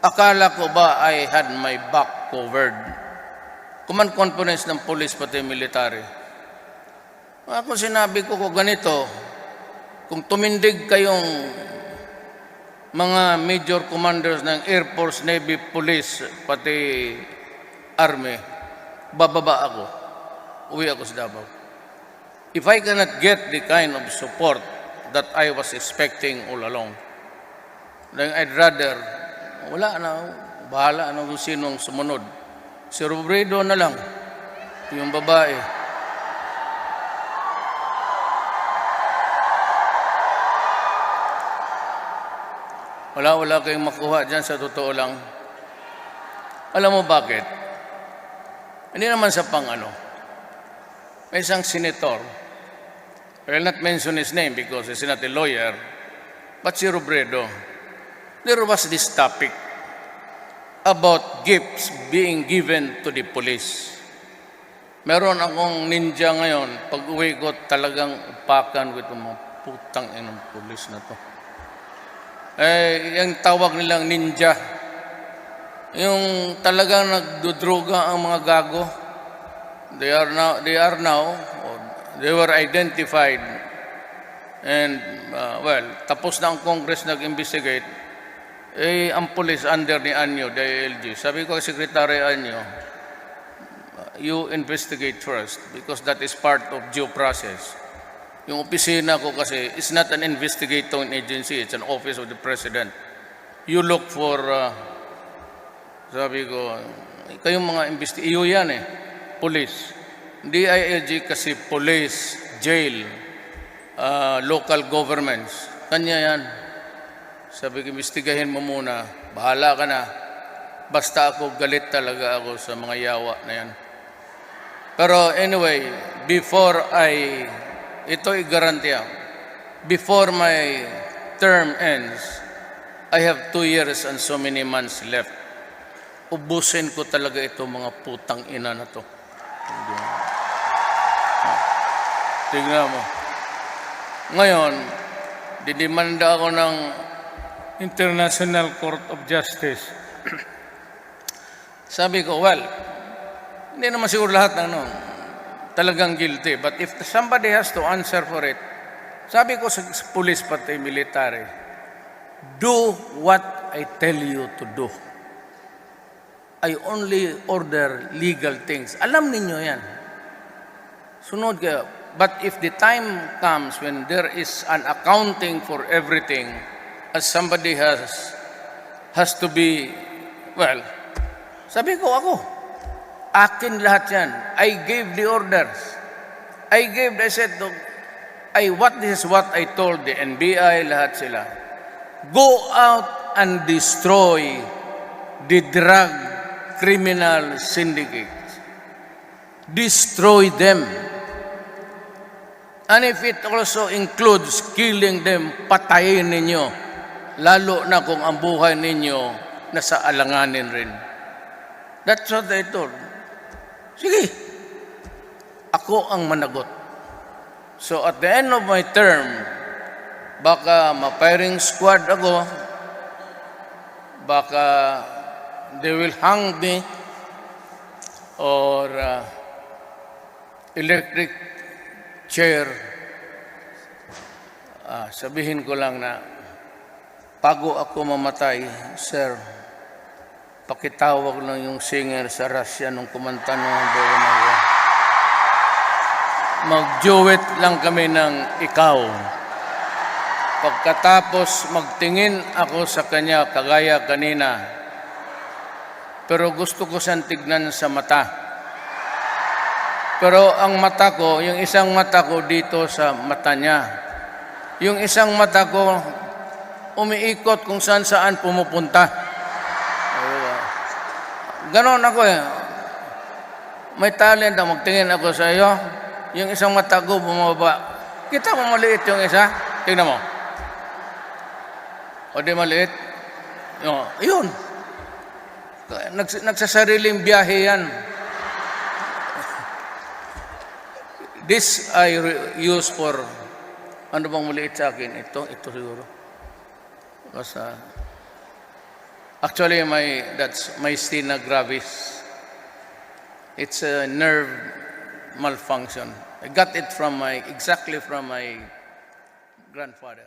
Akala ko ba I had my back covered? Command conference ng police pati military. Ako sinabi ko ganito, kung tumindig kayong mga major commanders ng Air Force, Navy, Police, pati Army, bababa ako. Uwi ako sa Davao. If I cannot get the kind of support that I was expecting all along, then I'd rather, wala na, bahala na kung sinong sumunod. Si Robredo na lang, yung babae. Wala kayong makuha dyan sa totoo lang. Alam mo bakit? Hindi naman sa may isang senator, I will not mention his name because he's not a lawyer, but si Robredo, there was this topic about gifts being given to the police. Meron akong ninja ngayon, pag uwi ko talagang upakan ko itong mga putang inang police na to. Yung tawag nilang ninja, yung talagang nagdudruga ang mga gago. They were identified and tapos na ang Congress nag-investigate. Ang police under ni Anyo, the ALG. Sabi ko kay Secretary Anyo, you investigate first because that is part of due process. Yung opisina ko kasi is not an investigating agency, it's an office of the President. You look for, sabi ko, kayong mga iyo yan police. DILG kasi police, jail, local governments. Kanya yan. Sabi ko, imbestigahin mo muna. Bahala ka na. Basta ako, galit talaga ako sa mga yawa na yan. Pero anyway, ito'y garantiya. Before my term ends, I have 2 years and so many months left. Ubusin ko talaga ito mga putang ina na to. Tingnan mo. Ngayon, didemanda ako ng International Court of Justice. Sabi ko, hindi naman siguro lahat talagang guilty. But if somebody has to answer for it, sabi ko sa police pati military, do what I tell you to do. I only order legal things. Alam ninyo yan. Sunod kayo. But if the time comes when there is an accounting for everything, as somebody has to be, sabi ko akin lahat yan. I gave the orders. I said, this is what I told the NBI, lahat sila. Go out and destroy the drug criminal syndicates. Destroy them. And if it also includes killing them, patayin ninyo. Lalo na kung ang buhay ninyo nasa alanganin rin. That's what I told. Sige, ako ang managot. So at the end of my term, baka ma-firing squad ako, baka they will hang me, or electric chair. Sabihin ko lang na, bago ako mamatay, sir, pakitawag lang yung singer sa Russia nung kumanta nung doon ako. Mag-duet lang kami ng ikaw. Pagkatapos magtingin ako sa kanya kagaya kanina, pero gusto ko siyang tignan sa mata. Pero ang mata ko, yung isang mata ko dito sa mata niya. Yung isang mata ko umiikot kung saan pumupunta. Ganon ako May talent na magtingin ako sa iyo. Yung isang mata ko bumaba. Kita mo maliit yung isa? Tingnan mo. O di maliit? Yun. Nagsasariling biyahe yan. This I use for, ano bang maliit sa akin? Ito siguro. Basta, Actually, that's myasthenia gravis. It's a nerve malfunction. I got it exactly from my grandfather.